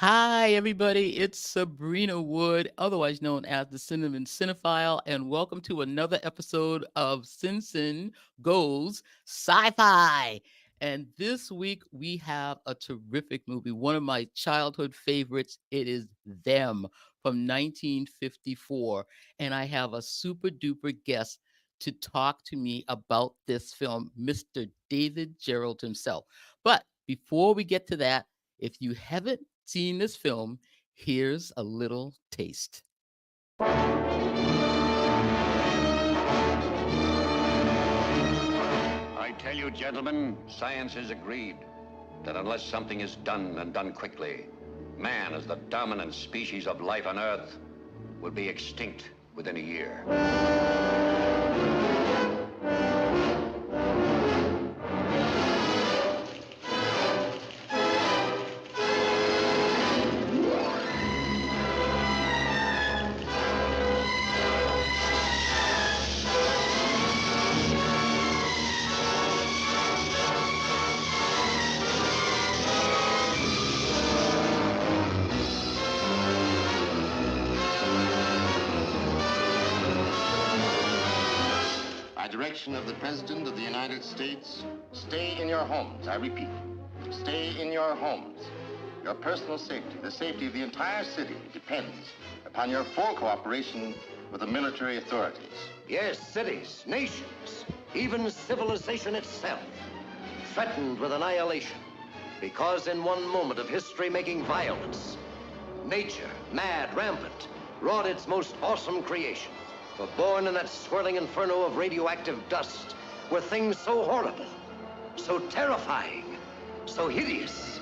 Hi, everybody. It's Sabrina Wood, otherwise known as the Cinnamon Cinephile, and welcome to another episode of CinnCine Goes SyFy. And this week we have a terrific movie, one of my childhood favorites. It is Them from 1954. And I have a super duper guest to talk to me about this film, Mr. David Gerrold himself. But before we get to that, if you haven't seen this film, here's a little taste. I tell you, gentlemen, science has agreed that unless something is done and done quickly, man, as the dominant species of life on Earth, will be extinct within a year. By direction of the President of the United States, stay in your homes. I repeat, stay in your homes. Your personal safety, the safety of the entire city, depends upon your full cooperation with the military authorities. Yes, cities, nations, even civilization itself, threatened with annihilation, because in one moment of history-making violence, nature, mad, rampant, wrought its most awesome creation. For born in that swirling inferno of radioactive dust were things so horrible, so terrifying, so hideous.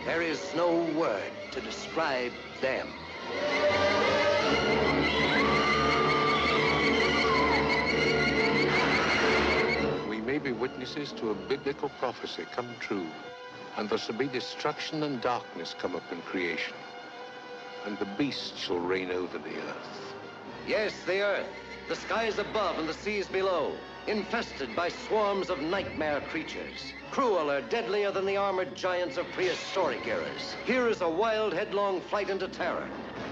There is no word to describe them. We may be witnesses to a biblical prophecy come true, and there shall be destruction and darkness come up in creation, and the beast shall reign over the earth. Yes, the earth, the skies above and the seas below, infested by swarms of nightmare creatures, crueler, deadlier than the armored giants of prehistoric eras. Here is a wild, headlong flight into terror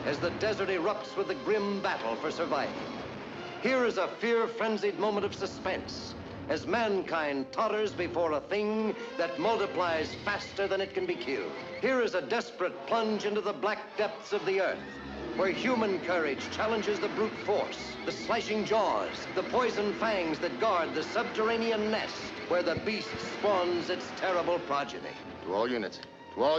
as the desert erupts with the grim battle for survival. Here is a fear-frenzied moment of suspense as mankind totters before a thing that multiplies faster than it can be killed. Here is a desperate plunge into the black depths of the earth, where human courage challenges the brute force, the slashing jaws, the poison fangs that guard the subterranean nest where the beast spawns its terrible progeny. To all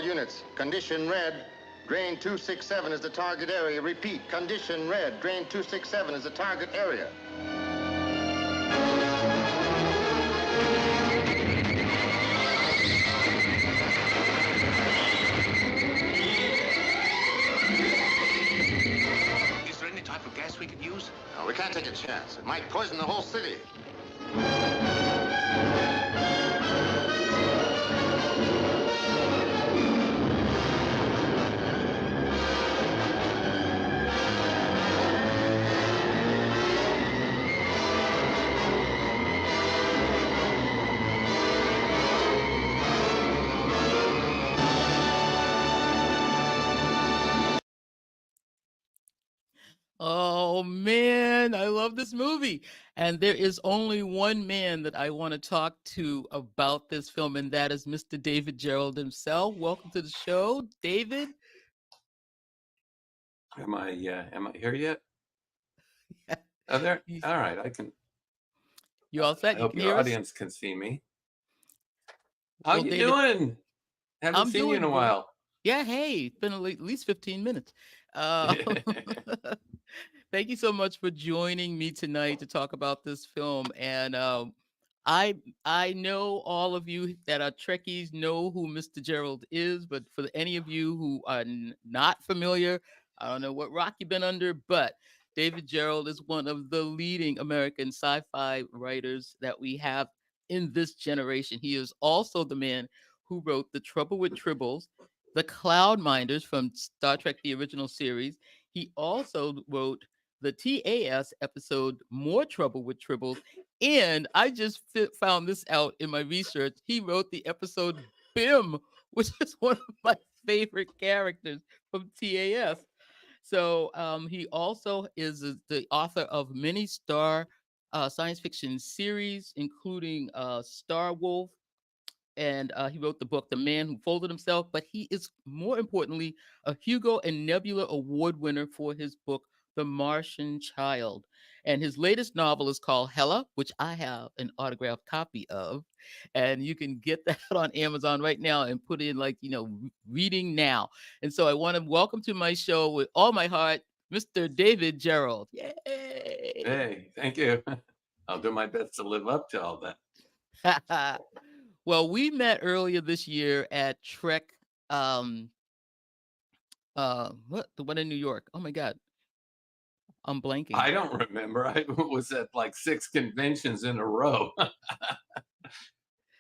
units, condition red, drain 267 is the target area. Repeat, condition red, drain 267 is the target area. Gas we could use? No, we can't take a chance. It might poison the whole city. Oh man, I love this movie. And there is only one man that I want to talk to about this film, and that is Mr. David Gerrold himself. Welcome to the show, David. Am I here yet? Oh, there. All right, I can. You all set? I You hope can your hear us? audience can see me. How Well, you David, doing? Haven't I'm seen you in doing a great. while. Yeah, hey, it's been at least 15 minutes. Uh, Thank you so much for joining me tonight to talk about this film. And I I know all of you that are Trekkies know who Mr. Gerald is, but for any of you who are not familiar, I don't know what rock you've been under, but David Gerald is one of the leading American sci-fi writers that we have in this generation. He is also the man who wrote The Trouble with Tribbles, The Cloud Minders from Star Trek the original series. He also wrote the TAS episode More Trouble with Tribbles. And I just found this out in my research. He wrote the episode BIM, which is one of my favorite characters from TAS. So he also is the author of many science fiction series, including Star Wolf, and he wrote the book The Man Who Folded Himself. But he is, more importantly, a Hugo and Nebula Award winner for his book The Martian Child. And his latest novel is called Hella, which I have an autographed copy of. And you can get that on Amazon right now and put in, like, reading now. And so I want to welcome to my show with all my heart, Mr. David Gerrold. Yay! Hey, thank you. I'll do my best to live up to all that. Well, we met earlier this year at Trek. What, the one in New York? Oh my God, I'm blanking. I don't remember. I was at like 6 conventions in a row. Trek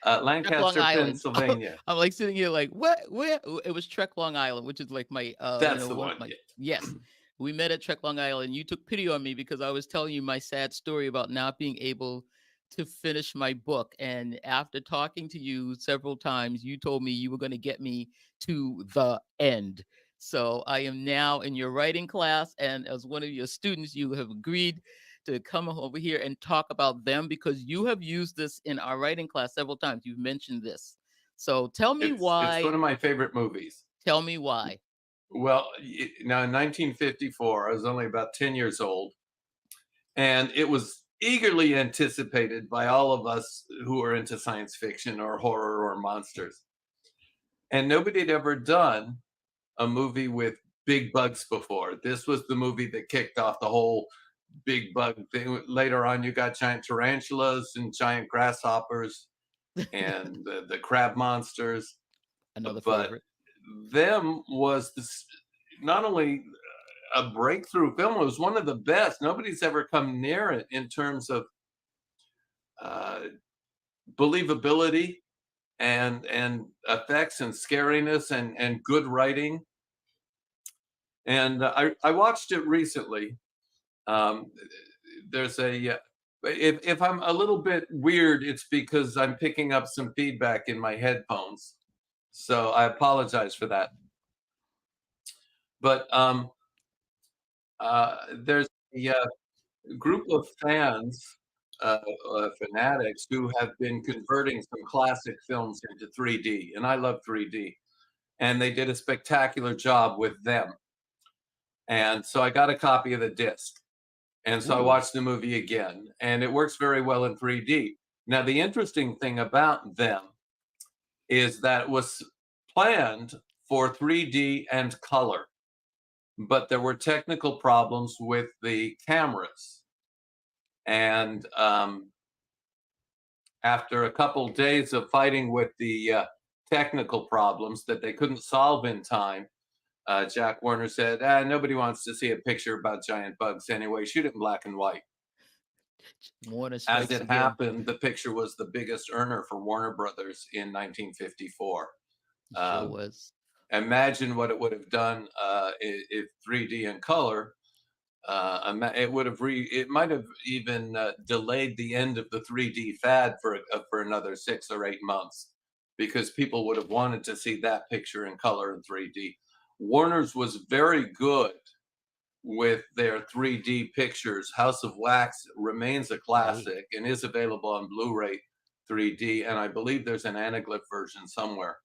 Long Lancaster, Island. Pennsylvania. I'm like sitting here like, what? Where? It was Trek Long Island, which is like my, That's the one of one. my. Yeah. Yes, we met at Trek Long Island. You took pity on me because I was telling you my sad story about not being able to finish my book. And after talking to you several times, you told me you were going to get me to the end. So I am now in your writing class, and as one of your students, you have agreed to come over here and talk about them because you have used this in our writing class several times. You've mentioned this. So tell me It's why. one of my favorite movies. Tell me why. Well, now in 1954, I was only about 10 years old, and it was eagerly anticipated by all of us who are into science fiction or horror or monsters. And nobody had ever done a movie with big bugs before. This was the movie that kicked off the whole big bug thing. Later on, you got giant tarantulas and giant grasshoppers and the crab monsters. Another But favorite. them was this, not only a breakthrough film, it was one of the best. Nobody's ever come near it in terms of uh, believability and effects and scariness and good writing. And I watched it recently. Um, there's a if I'm a little bit weird, it's because I'm picking up some feedback in my headphones. So I apologize for that. But there's a group of fans, fanatics, who have been converting some classic films into 3D, and I love 3D. And they did a spectacular job with them. And so I got a copy of the disc. And so I Ooh. watched the movie again, and it works very well in 3D. Now, the interesting thing about them is that it was planned for 3D and color, but there were technical problems with the cameras. And after a couple days of fighting with the technical problems that they couldn't solve in time, Jack Warner said, nobody wants to see a picture about giant bugs anyway. Shoot it in black and white. Warner As strikes it again. happened, the picture was the biggest earner for Warner Brothers in 1954. Sure was. Imagine what it would have done if 3D and color. It might have even delayed the end of the 3D fad for another 6 or 8 months, because people would have wanted to see that picture in color in 3D. Warner's was very good with their 3D pictures. House of Wax remains a classic and is available on Blu-ray 3D, and I believe there's an anaglyph version somewhere.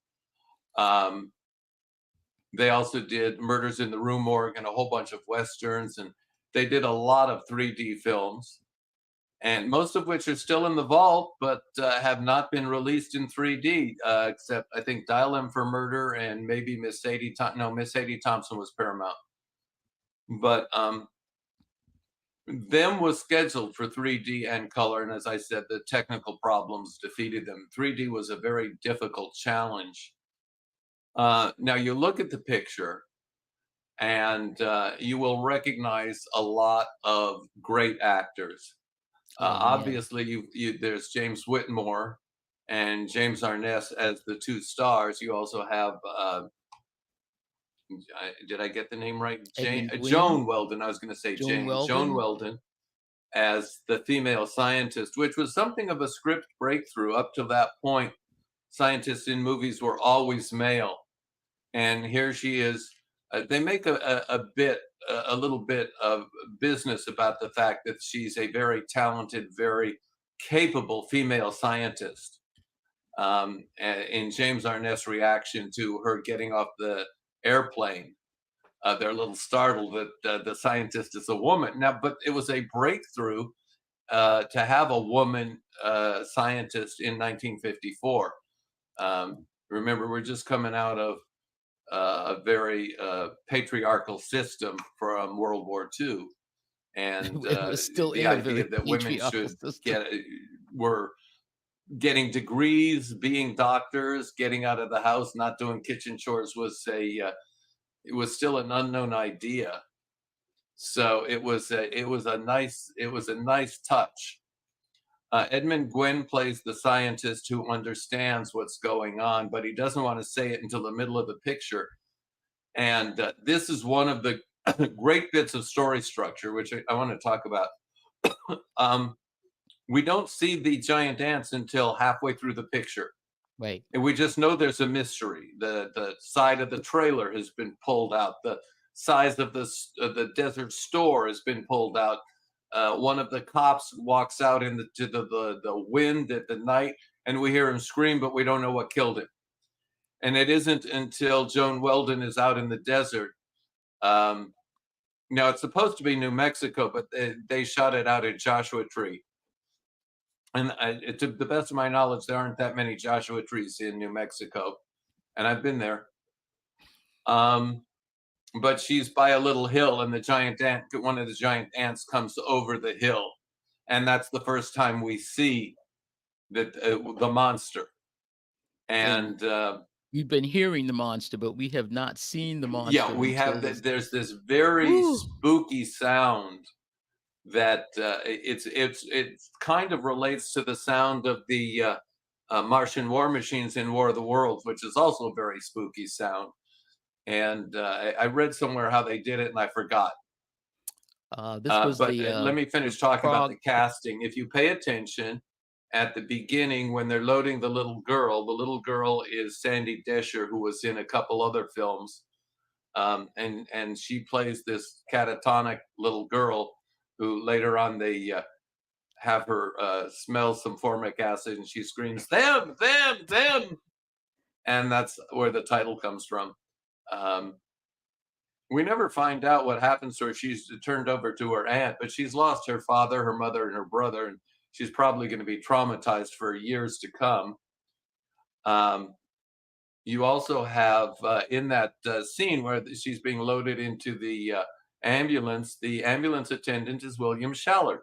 They also did Murders in the Rue Morgue and a whole bunch of westerns, and they did a lot of 3D films, and most of which are still in the vault, but have not been released in 3D, except I think Dial M for Murder and maybe Miss Sadie Thompson was Paramount. But them was scheduled for 3D and color, and as I said, the technical problems defeated them. 3D was a very difficult challenge. Now you look at the picture, and you will recognize a lot of great actors. Obviously, there's James Whitmore and James Arness as the two stars. You also have, did I get the name right? Joan Weldon. I was going to say Jane. Joan Weldon as the female scientist, which was something of a script breakthrough. Up to that point, scientists in movies were always male. and here she is. They make a little bit of business about the fact that she's a very talented, very capable female scientist. In James Arnett's reaction to her getting off the airplane, they're a little startled that the scientist is a woman. Now, but it was a breakthrough to have a woman scientist in 1954. Remember, we're just coming out of a very patriarchal system from World War II, and It was still the in a idea very that women patriarchal should system. were getting degrees, being doctors, getting out of the house, not doing kitchen chores was it was still an unknown idea. So it was a nice touch. Edmund Gwenn plays the scientist who understands what's going on, but he doesn't want to say it until the middle of the picture. And this is one of the great bits of story structure, which I want to talk about. We don't see the giant ants until halfway through the picture. Right. And we just know there's a mystery. The side of the trailer has been pulled out. The size of the desert store has been pulled out. One of the cops walks out into the wind at the night, and we hear him scream, but we don't know what killed him. And it isn't until Joan Weldon is out in the desert. Now, it's supposed to be New Mexico, but they shot it out at Joshua Tree. And to the best of my knowledge, there aren't that many Joshua trees in New Mexico, and I've been there. But she's by a little hill, and one of the giant ants comes over the hill, and that's the first time we see the monster. And we've been hearing the monster, but we have not seen the monster. Yeah, we have. There's this very spooky sound that it kind of relates to the sound of the Martian war machines in War of the Worlds, which is also a very spooky sound. And I read somewhere how they did it, and I forgot. Let me finish talking about the casting. If you pay attention at the beginning, when they're loading the little girl is Sandy Desher, who was in a couple other films, and she plays this catatonic little girl who later on they have her smell some formic acid, and she screams, them, and that's where the title comes from. We never find out what happens to her. She's turned over to her aunt, but she's lost her father, her mother, and her brother, and she's probably going to be traumatized for years to come. You also have in that scene where she's being loaded into the ambulance attendant is William Shallard,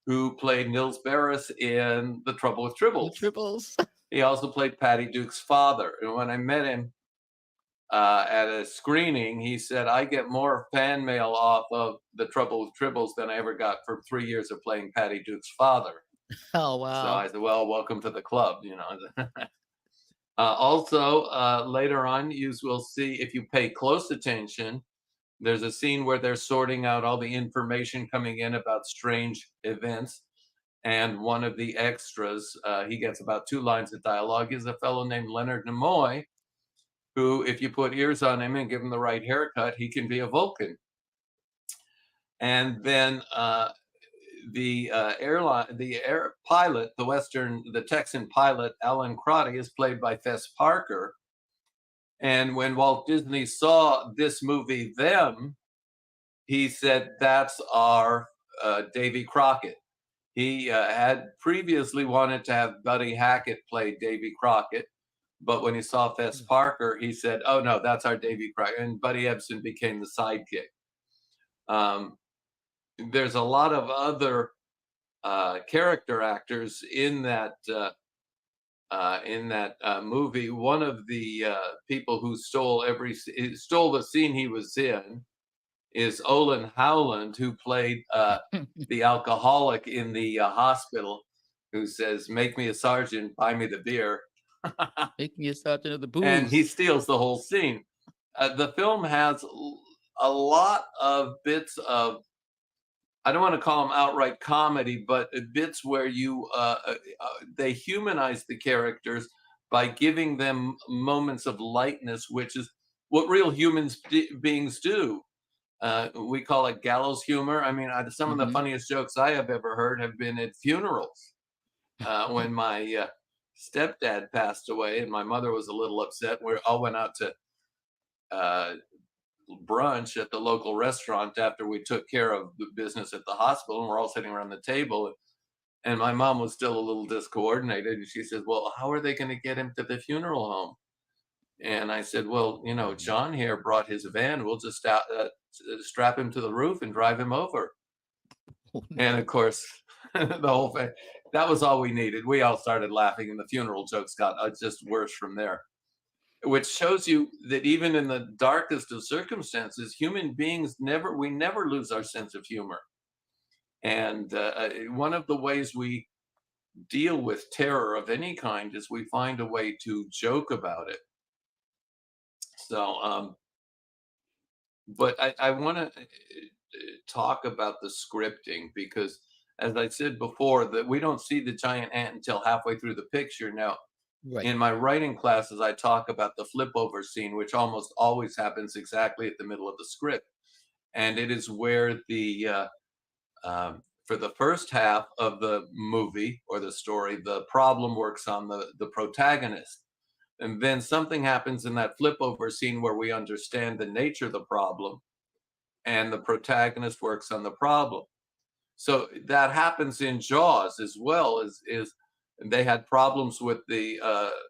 who played Nils Barris in The Trouble with Tribbles. He also played Patty Duke's father. And when I met him at a screening, he said, I get more fan mail off of The Trouble with Tribbles than I ever got for 3 years of playing Patty Duke's father. Oh, wow. So I said, well, welcome to the club, Also, later on, you will see, if you pay close attention, there's a scene where they're sorting out all the information coming in about strange events. And one of the extras, he gets about 2 lines of dialogue, is a fellow named Leonard Nimoy, who, if you put ears on him and give him the right haircut, he can be a Vulcan. And then the pilot, the Texan pilot, Alan Crotty, is played by Fess Parker. And when Walt Disney saw this movie, Them, he said, that's our Davy Crockett. He had previously wanted to have Buddy Hackett play Davy Crockett, but when he saw Fess Parker, he said, oh no, that's our Davy Crockett. And Buddy Ebsen became the sidekick. There's a lot of other character actors in that movie. One of the people who stole the scene he was in is Olin Howland, who played the alcoholic in the hospital, who says, make me a sergeant, buy me the beer. Make me a sergeant of the booze. And he steals the whole scene. The film has a lot of bits of, I don't want to call them outright comedy, but bits where they humanize the characters, by giving them moments of lightness, which is what real beings do. We call it gallows humor. I mean, some of the Hmm. funniest jokes I have ever heard have been at funerals. When my stepdad passed away and my mother was a little upset, we all went out to uh, brunch at the local restaurant after we took care of the business at the hospital, and we're all sitting around the table. And my mom was still a little discoordinated, and she said, "Well, how are they going to get him to the funeral home?" And I said, "Well, John here brought his van. We'll just strap him to the roof and drive him over." Oh, And of no. course, the whole thing, that was all we needed. We all started laughing, and the funeral jokes got just worse from there, which shows you that even in the darkest of circumstances, human beings we never lose our sense of humor. And one of the ways we deal with terror of any kind is we find a way to joke about it. So, but I want to talk about the scripting because, as I said before, that we don't see the giant ant until halfway through the picture. Now, Right. in my writing classes, I talk about the flip over scene, which almost always happens exactly at the middle of the script, and it is where for the first half of the movie or the story, the problem works on the protagonist. And then something happens in that flip over scene where we understand the nature of the problem, and the protagonist works on the problem. So that happens in Jaws as well. Is they had problems with the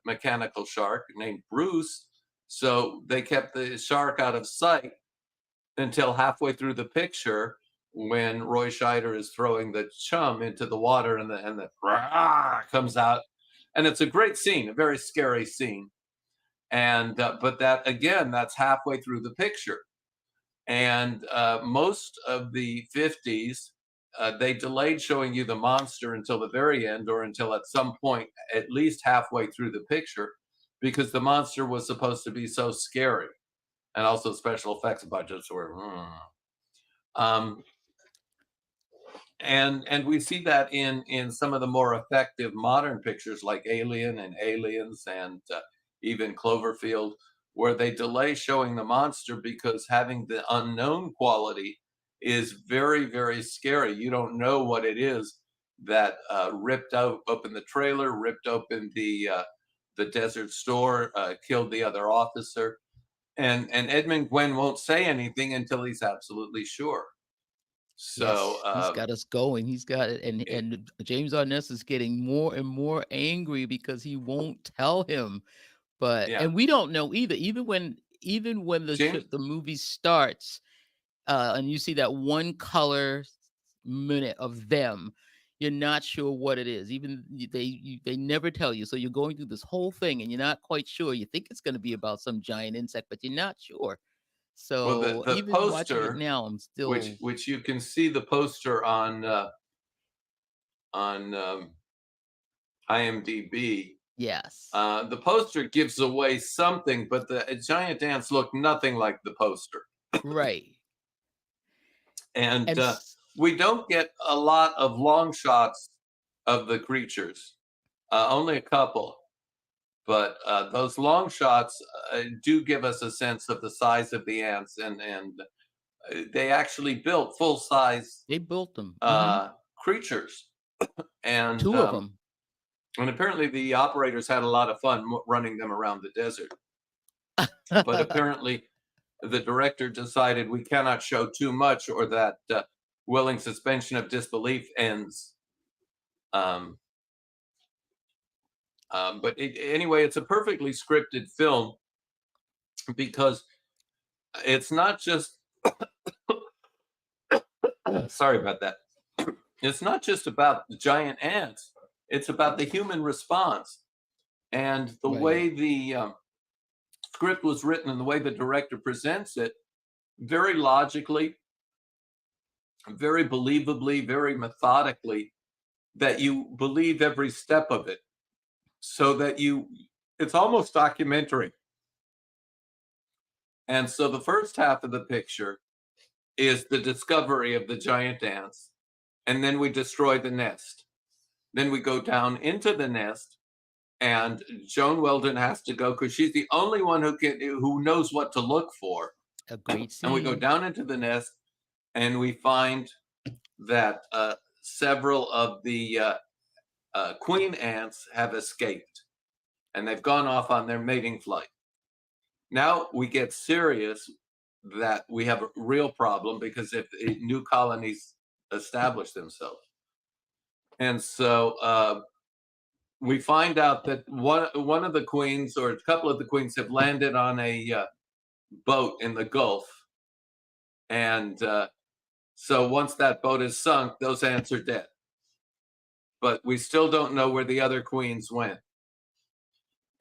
mechanical shark named Bruce, so they kept the shark out of sight until halfway through the picture when Roy Scheider is throwing the chum into the water and the comes out, and it's a great scene, a very scary scene. And but that again, that's halfway through the picture. And most of the 50s, they delayed showing you the monster until the very end or until at some point, at least halfway through the picture, because the monster was supposed to be so scary. And also, special effects budgets were. Um, and we see that in some of the more effective modern pictures like Alien and Aliens and even Cloverfield, where they delay showing the monster because having the unknown quality is very, very scary. You don't know what it is that ripped out open the trailer, ripped open the desert store, killed the other officer, and Edmund Gwenn won't say anything until he's absolutely sure. So Yes, he's got us going. He's got it, it, and James Arness is getting more and more angry because he won't tell him. But yeah, and we don't know either. Even when James. the movie starts, and you see that one color minute of them, you're not sure what it is. They never tell you, so you're going through this whole thing and you're not quite sure. You think it's going to be about some giant insect, but you're not sure. Well, So the even watching it poster, now, I'm which still which you can see the poster on IMDb. yes, The poster gives away something, but the giant ants look nothing like the poster, right. and And we don't get a lot of long shots of the creatures. Only a couple, but those long shots do give us a sense of the size of the ants, and they actually built full size they built them. creatures, and Two of them. and apparently the operators had a lot of fun running them around the desert. But apparently, the director decided we cannot show too much, or that willing suspension of disbelief ends. Um, anyway, it's a perfectly scripted film because it's not just. Sorry about that. It's not just about the giant ants. It's about the human response and the Right. way the script was written and the way the director presents it, very logically, very believably, very methodically, that you believe every step of it, so that it's almost documentary. And so the first half of the picture is the discovery of the giant ants, and then we destroy the nest. Then we go down into the nest, and Joan Weldon has to go because she's the only one who knows what to look for. A great And we go scene. down into the nest, and we find that several of the queen ants have escaped, and they've gone off on their mating flight. Now we get serious that we have a real problem because if new colonies establish themselves, and so we find out that one of the queens or a couple of the queens have landed on a boat in the Gulf, and so once that boat is sunk, those ants are dead. But we still don't know where the other queens went.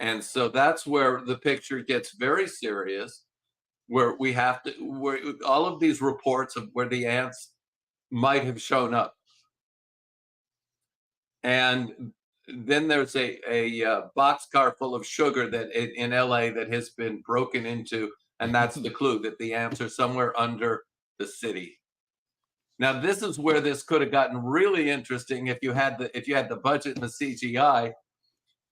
And so that's where the picture gets very serious, where we have to, where all of these reports of where the ants might have shown up. And then there's a boxcar full of sugar that in LA that has been broken into, and that's the clue that the ants are somewhere under the city. Now this is where this could have gotten really interesting if you had the budget and the CGI,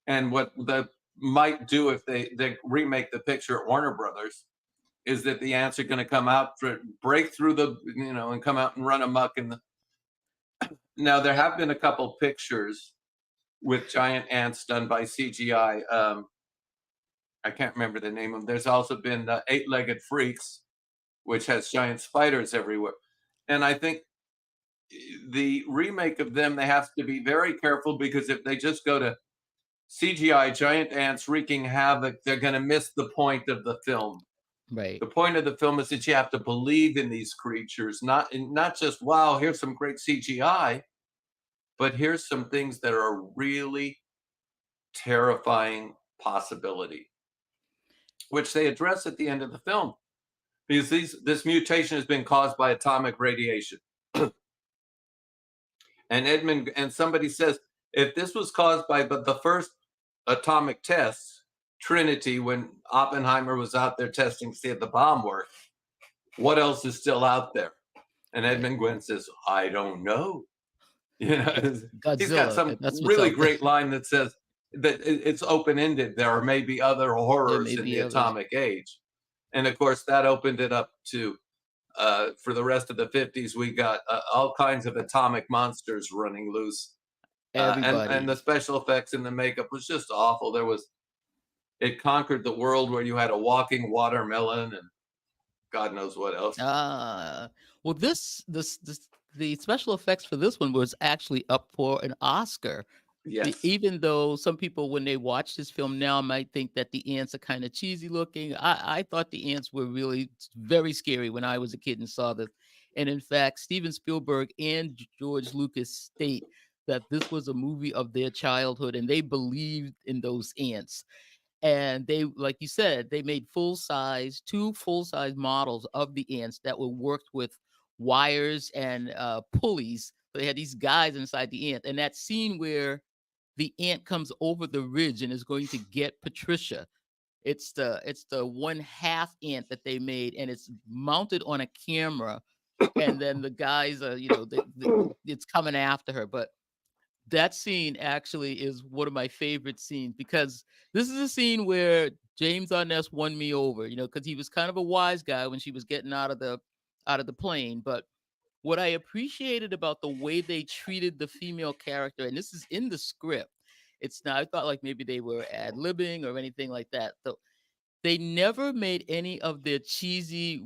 and what they might do if they remake the picture at Warner Brothers is that the ants are going to come out break through the and come out and run amok in the. Now there have been a couple pictures with giant ants done by CGI. I can't remember the name of them. There's also been Eight-Legged Freaks, which has giant spiders everywhere. And I think the remake of them, they have to be very careful because if they just go to CGI giant ants wreaking havoc, they're going to miss the point of the film. Right. The point of the film is that you have to believe in these creatures, not just, wow, here's some great CGI, but here's some things that are a really terrifying possibility, which they address at the end of the film. Because this mutation has been caused by atomic radiation. And somebody says, if this was caused by the first atomic tests, Trinity, when Oppenheimer was out there testing to see if the bomb worked, what else is still out there? And Edmund Gwenn says, I don't know. He's got Godzilla. some That's what's really out great line that says that it's open-ended. There may be other horrors may in be the others. atomic age. And of course, that opened it up to, for the rest of the 50s, we got all kinds of atomic monsters running loose. Everybody. And the special effects and the makeup was just awful. It conquered the world where you had a walking watermelon and God knows what else. Well, the special effects for this one was actually up for an Oscar. Yes. Even though some people, when they watch this film now, might think that the ants are kind of cheesy looking, I thought the ants were really very scary when I was a kid and saw this. And in fact, Steven Spielberg and George Lucas state that this was a movie of their childhood, and they believed in those ants. And they, like you said, they made two full-size models of the ants that were worked with wires and pulleys. So they had these guys inside the ant. And that scene where the ant comes over the ridge and is going to get Patricia. It's the one half ant that they made, and it's mounted on a camera. And then the guys are, it's coming after her. But that scene actually is one of my favorite scenes because this is a scene where James Arness won me over, because he was kind of a wise guy when she was getting out of the plane. But what I appreciated about the way they treated the female character, and this is in the script, it's not, I thought like maybe they were ad-libbing or anything like that. So they never made any of their cheesy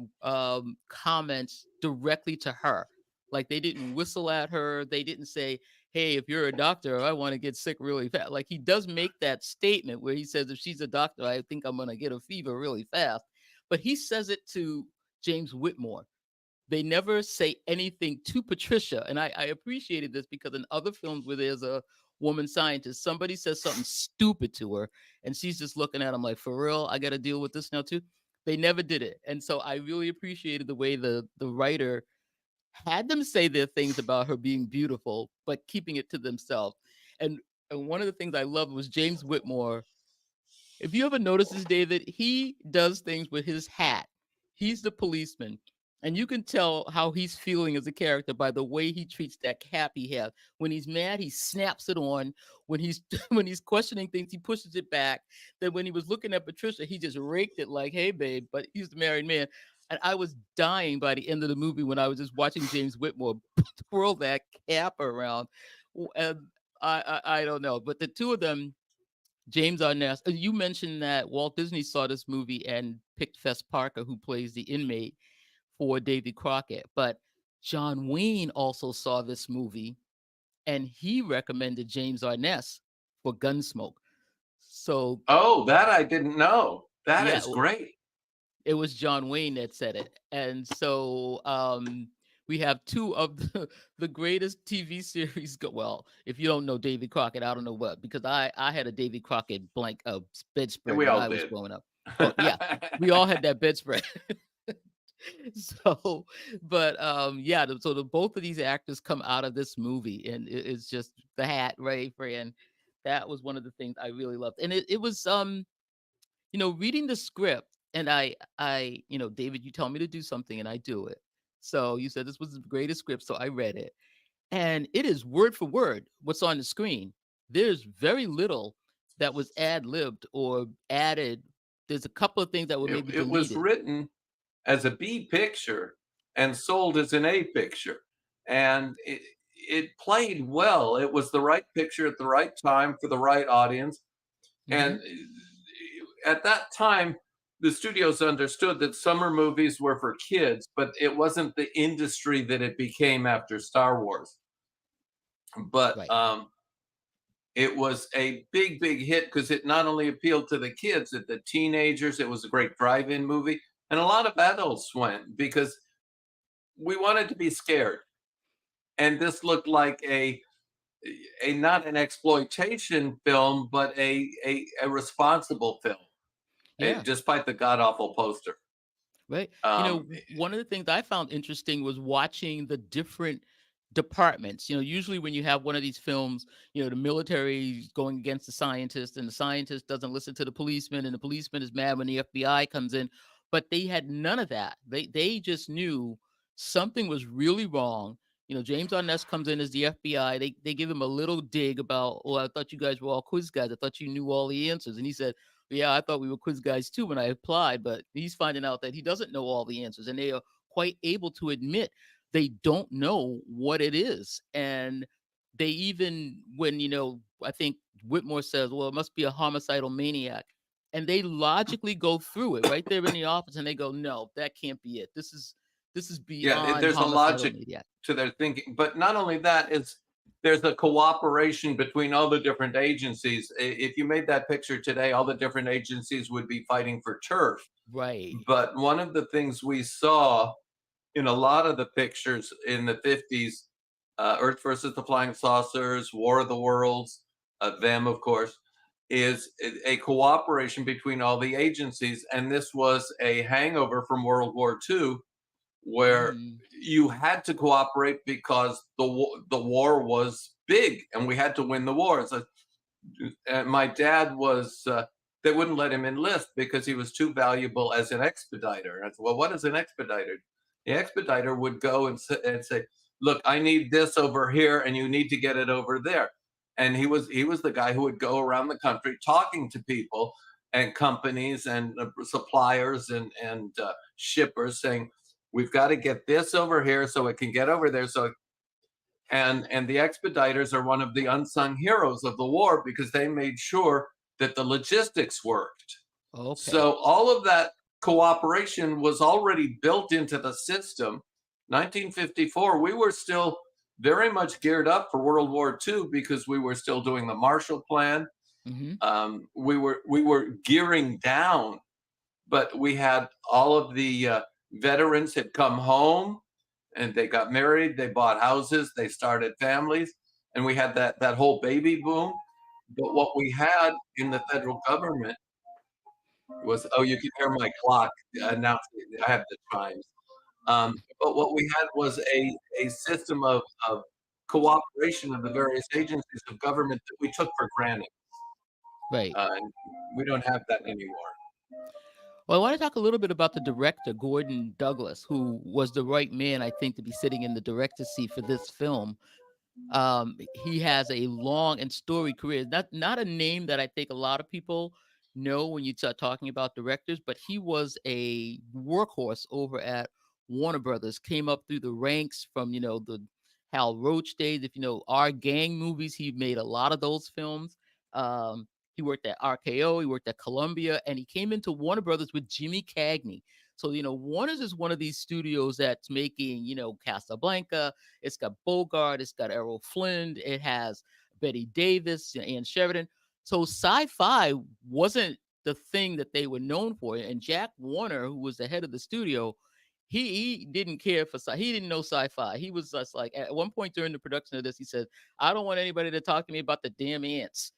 comments directly to her. Like they didn't whistle at her. They didn't say, hey, if you're a doctor, I want to get sick really fast. Like he does make that statement where he says, if she's a doctor, I think I'm going to get a fever really fast. But he says it to James Whitmore. They never say anything to Patricia. And I appreciated this because in other films where there's a woman scientist, somebody says something stupid to her and she's just looking at him like, for real, I got to deal with this now too. They never did it. And so I really appreciated the way the writer had them say their things about her being beautiful, but keeping it to themselves. And one of the things I loved was James Whitmore. If you ever notice this, David, he does things with his hat. He's the policeman. And you can tell how he's feeling as a character by the way he treats that cap he has. When he's mad, he snaps it on. When he's when he's questioning things, he pushes it back. Then when he was looking at Patricia, he just raked it like, "Hey, babe," but he's the married man. And I was dying by the end of the movie when I was just watching James Whitmore twirl that cap around. And I don't know, but the two of them, James Arness. You mentioned that Walt Disney saw this movie and picked Fess Parker, who plays the inmate, for Davy Crockett. But John Wayne also saw this movie and he recommended James Arness for Gunsmoke. So Oh, that I didn't know. That yeah, is great. it was John Wayne that said it. And so we have two of the greatest TV series well, if you don't know Davy Crockett, I don't know what, because I had a Davy Crockett blank bedspread We when all I was did. growing up. Oh yeah, we all had that bedspread. So, but yeah, so the both of these actors come out of this movie, and it's just the hat, right, friend? That was one of the things I really loved, and it was reading the script, and David, you tell me to do something, and I do it. So you said this was the greatest script, so I read it, and it is word for word what's on the screen. There's very little that was ad libbed or added. There's a couple of things that were maybe It was deleted. written as a B picture and sold as an A picture. And it played well. It was the right picture at the right time for the right audience. Hmm. And at that time, the studios understood that summer movies were for kids, but it wasn't the industry that it became after Star Wars. But Right. it was a big, big hit because it not only appealed to the kids, the teenagers, it was a great drive-in movie. And a lot of adults went because we wanted to be scared. And this looked like a not an exploitation film, but a responsible film, Yeah. despite the god awful poster. Right. Um, One of the things I found interesting was watching the different departments. Usually when you have one of these films, the military is going against the scientist and the scientist doesn't listen to the policeman and the policeman is mad when the FBI comes in. But they had none of that. They just knew something was really wrong. James Arness comes in as the FBI. They give him a little dig about, oh, I thought you guys were all quiz guys. I thought you knew all the answers. And he said, yeah, I thought we were quiz guys too when I applied, but he's finding out that he doesn't know all the answers, and they are quite able to admit they don't know what it is. And they even, when, I think Whitmore says, well, it must be a homicidal maniac. And they logically go through it right there in the office and they go, no, that can't be it. This is yeah, beyond there's a homicidal logic maniac. to their thinking, but not only that, there's a cooperation between all the different agencies. If you made that picture today, all the different agencies would be fighting for turf. Right. But one of the things we saw in a lot of the pictures in the 50s, Earth versus the Flying Saucers, War of the Worlds, them, of course, is a cooperation between all the agencies. And this was a hangover from World War II, where Mm, you had to cooperate because the war was big and we had to win the war. So, and my dad was they wouldn't let him enlist because he was too valuable as an expediter. And I said, well, what is an expediter? The expediter would go and say, look, I need this over here and you need to get it over there. And he was the guy who would go around the country talking to people and companies and suppliers and shippers, saying, we've got to get this over here so it can get over there. So and the expediters are one of the unsung heroes of the war because they made sure that the logistics worked. okay. So all of that cooperation was already built into the system. 1954, we were still very much geared up for World War II because we were still doing the Marshall Plan. Hmm. We were gearing down, but we had all of the veterans had come home and they got married, they bought houses, they started families, and we had that whole baby boom. But what we had in the federal government was, oh, you can hear my clock announcing. I have the chimes. But what we had was a system of cooperation of the various agencies of government that we took for granted. Right. And we don't have that anymore. Well, I want to talk a little bit about the director, Gordon Douglas, who was the right man, I think, to be sitting in the director's seat for this film. He has a long and storied career. Not a name that I think a lot of people know when you start talking about directors, but he was a workhorse over at Warner Brothers. Came up through the ranks from the Hal Roach days. If you know our gang movies, he made a lot of those films. Um, he worked at RKO, he worked at Columbia, and he came into Warner Brothers with Jimmy Cagney. So, Warner's is one of these studios that's making, Casablanca, it's got Bogart, it's got Errol Flynn, it has Betty Davis, Ann Sheridan. So sci-fi wasn't the thing that they were known for. And Jack Warner, who was the head of the studio, he didn't care for he didn't know sci-fi. He was just like at one point during the production of this, he said, "I don't want anybody to talk to me about the damn ants,"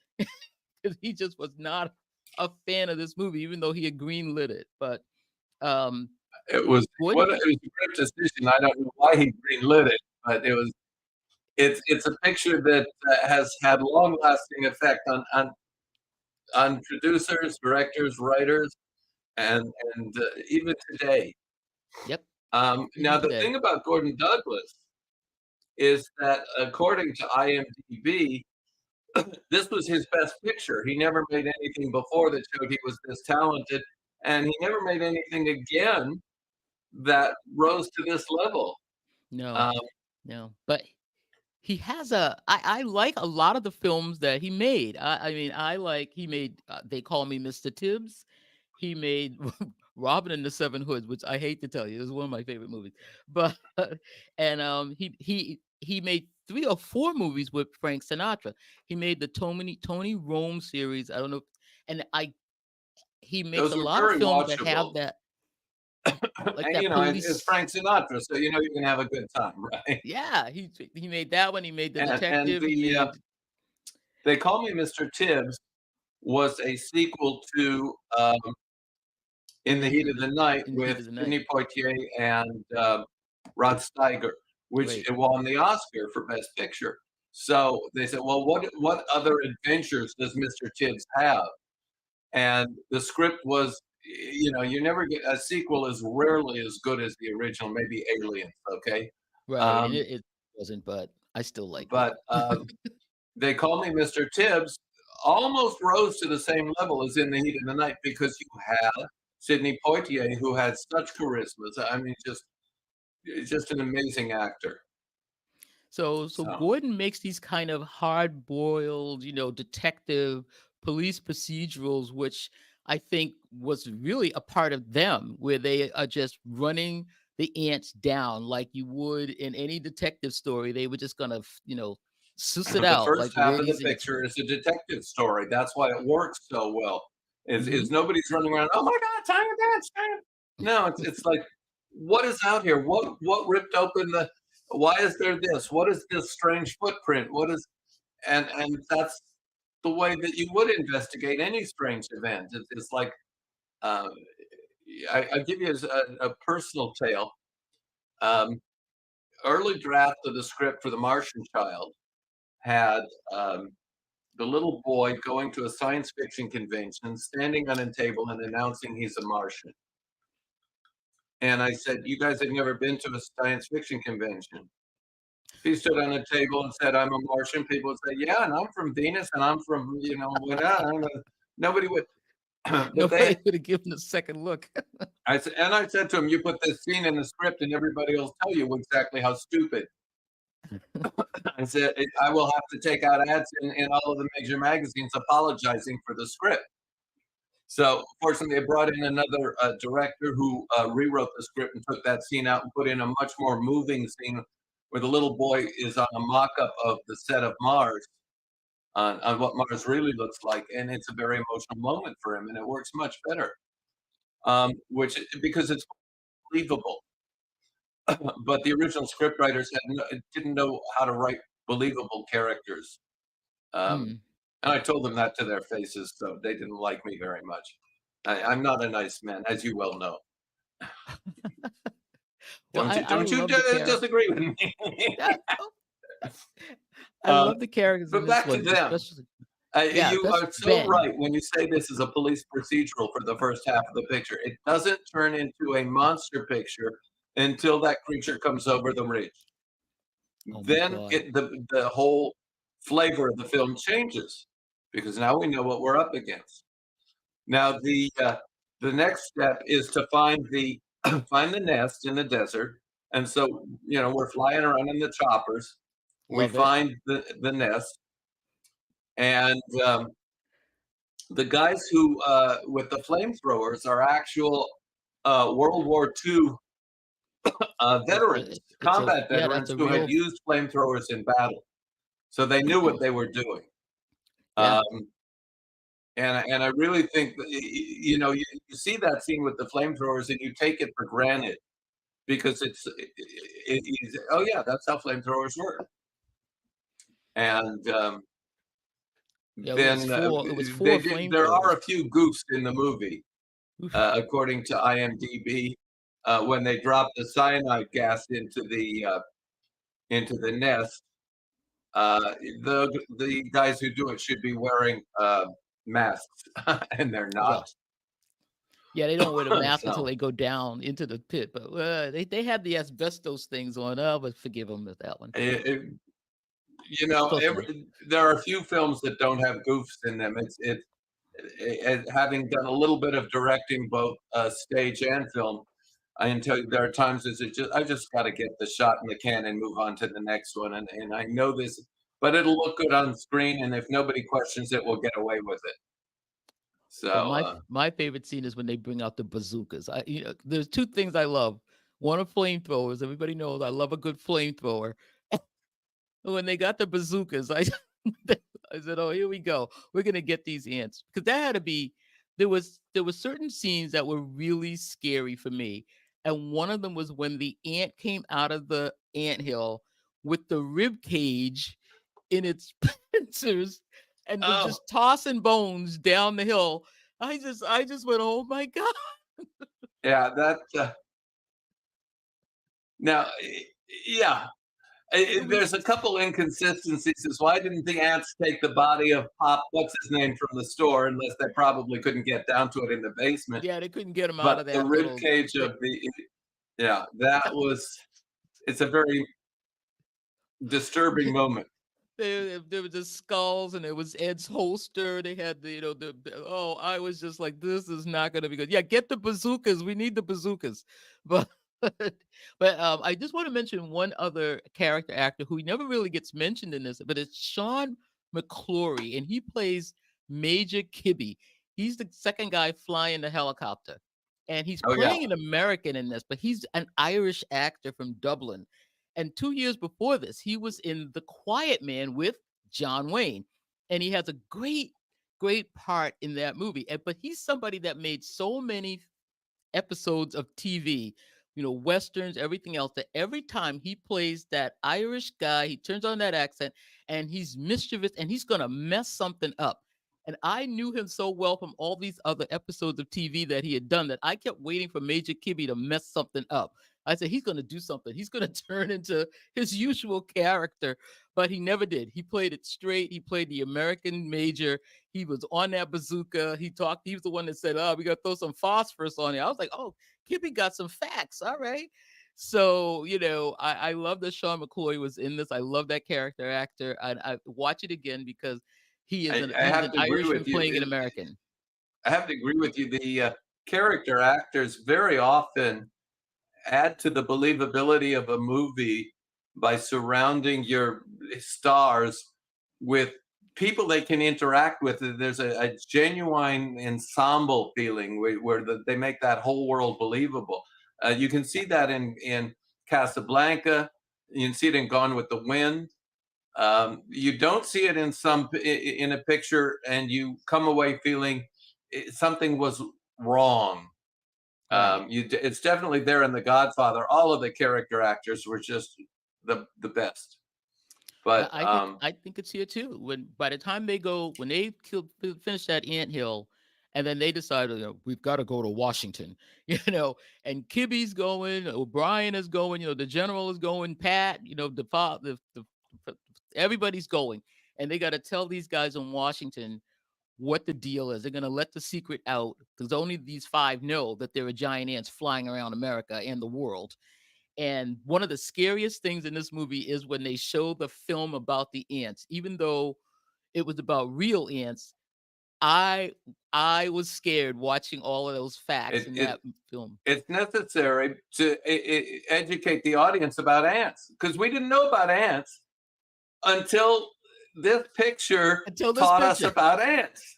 because he just was not a fan of this movie, even though he had greenlit it. But um, It was Gordon, what it was a great decision. I don't know why he greenlit it, but it's a picture that has had long lasting effect on producers, directors, writers, and even today. yep, Now even the today. thing about Gordon Douglas is that according to IMDb, this was his best picture. He never made anything before that showed he was this talented, and he never made anything again that rose to this level. No, Um, no, but he has I like a lot of the films that he made. I mean, I like he made They Call Me Mr. Tibbs. He made Robin and the Seven Hoods, which I hate to tell you, is one of my favorite movies. But and he made 3 or 4 movies with Frank Sinatra. He made the Tony Rome series. I don't know, and I he makes those a were lot of very films that have watchable. that, like And that it's police. Frank Sinatra, so you can have a good time, right? Yeah, he made that one. He made the And detective. He made They Call Me Mr. Tibbs was a sequel to In the Heat of the Night In the Heat with of the Night. Sidney Poitier and Rod Steiger, which Right. it won the Oscar for Best Picture. So they said, well, what other adventures does Mr. Tibbs have? And the script was, you never get a sequel is rarely as good as the original, maybe Aliens, okay? Right, and Um, it wasn't, but I still liked it. but They Call Me Mr. Tibbs almost rose to the same level as In the Heat of the Night because you had Sidney Poitier, who had such charisma. I mean, just an amazing actor. So So Gordon makes these kind of hard-boiled, detective police procedurals, which I think was really a part of them, where they are just running the ants down like you would in any detective story. They were just gonna, suss it the out first like half where of the these ants picture were. is a detective story. That's why it works so well. Is Mhm. nobody's running around, oh my God, Tiger Dance, Tiger. No, it's like, what is out here? What ripped open the why is there this? What is this strange footprint? What is and that's the way that you would investigate any strange event. It's like uh, I give you a personal tale. Um, Early draft of the script for The Martian Child had um, the little boy going to a science fiction convention, standing on a table and announcing he's a Martian. And I said, "You guys have never been to a science fiction convention." If he stood on a table and said, "I'm a Martian," people would say, "Yeah, and I'm from Venus, and I'm from whatever." Nobody would. But Nobody would have given a second look. I said to him, "You put this scene in the script, and everybody will tell you exactly how stupid." I said, "I will have to take out ads in all of the major magazines apologizing for the script." So fortunately, they brought in another director who rewrote the script and took that scene out and put in a much more moving scene where the little boy is on a mock-up of the set of Mars on what Mars really looks like, and it's a very emotional moment for him, and it works much better, which because it's believable. But the original script writers didn't know how to write believable characters, um, Mm. and I told them that to their faces, so they didn't like me very much. I'm not a nice man, as you well know. Well, I Don't you love the character. disagree with me? Yeah, no, I uh, love the characters in but this back to one, them. especially. Yeah, You that's are so Ben. right when you say this is a police procedural for the first half of the picture. It doesn't turn into a monster picture until that creature comes over the ridge. Oh my Then God. the whole flavor of the film changes because now we know what we're up against. Now the next step is to find the find the nest in the desert, and so we're flying around in the choppers. We Love it. find the nest, and the guys who with the flamethrowers are actual World War II veterans, It's a combat yeah, that's veterans a who had real used flamethrowers in battle, so they knew what they were doing. yeah. Um, and I really think that, you see that scene with the flamethrowers and you take it for granted because oh yeah, that's how flamethrowers work. And Yeah, then it was they four did. There are flamethrowers. a few goofs in the movie, Oof. according to IMDb, when they drop the cyanide gas into the nest. The guys who do it should be wearing masks, and they're not. Well, yeah, they don't wear the mask until So they go down into the pit, but they had the asbestos things on. But forgive them with that one. it, it, Close enough. there are a few films that don't have goofs in them. Having done a little bit of directing, both stage and film. I can tell you there are times I just got to get the shot in the can and move on to the next one, and I know this, but it'll look good on screen, and if nobody questions it, we'll get away with it. So Well, my favorite scene is when they bring out the bazookas. There's two things I love. One are flamethrowers. Everybody knows I love a good flamethrower. When they got the bazookas, I said, "Oh, here we go. We're gonna get these ants." Because that had to be there was certain scenes that were really scary for me, and one of them was when the ant came out of the ant hill with the rib cage in its pincers and was oh just tossing bones down the hill. I just went, "Oh my god!" yeah, that now yeah. It was There's a couple inconsistencies. Is why didn't the ants take the body of Pop? What's his name from the store? Unless they probably couldn't get down to it in the basement. yeah, they couldn't get him out But of the that rib little. cage of the yeah, that was it's a very disturbing moment. There were just skulls, and it was Ed's holster. They had oh, I was just like, this is not gonna be good. Yeah, get the bazookas. We need the bazookas. But I just want to mention one other character actor who never really gets mentioned in this, but it's Sean McClory, and he plays Major Kibby. He's the second guy flying the helicopter. And he's Oh yeah. playing an American in this, but he's an Irish actor from Dublin. And 2 years before this, he was in The Quiet Man with John Wayne. And he has a great, great part in that movie. But he's somebody that made so many episodes of TV, westerns, everything else, that every time he plays that Irish guy, he turns on that accent and he's mischievous and he's going to mess something up. And I knew him so well from all these other episodes of TV that he had done that I kept waiting for Major Kibby to mess something up. I said, he's going to do something. He's going to turn into his usual character, but he never did. He played it straight. He played the American major. He was on that bazooka. He was the one that said, "Oh, we got to throw some phosphorus on it." I was like, "Oh, Kibby got some facts. All right." So, I love that Sean McCoy was in this. I love that character actor. I watch it again because I he's have an to agree Irishman with you. playing an American. I have to agree with you. The character actors very often add to the believability of a movie by surrounding your stars with people they can interact with. There's a genuine ensemble feeling where they make that whole world believable. You can see that in Casablanca. You can see it in Gone with the Wind. You don't see it in a picture, and you come away feeling something was wrong. Right. It's definitely there in The Godfather. All of the character actors were just the best. But I think it's here too. By the time when they finish that ant hill, and then they decide, we've got to go to Washington, and Kibby's going, O'Brien is going, the general is going, Pat, the everybody's going, and they got to tell these guys in Washington what the deal is. They're going to let the secret out because only these five know that there are giant ants flying around America and the world. And one of the scariest things in this movie is when they show the film about the ants. Even though it was about real ants, I I was scared watching all of those facts It, in it that film. it's necessary to educate the audience about ants because we didn't know about ants until this picture Until this taught us picture. about ants.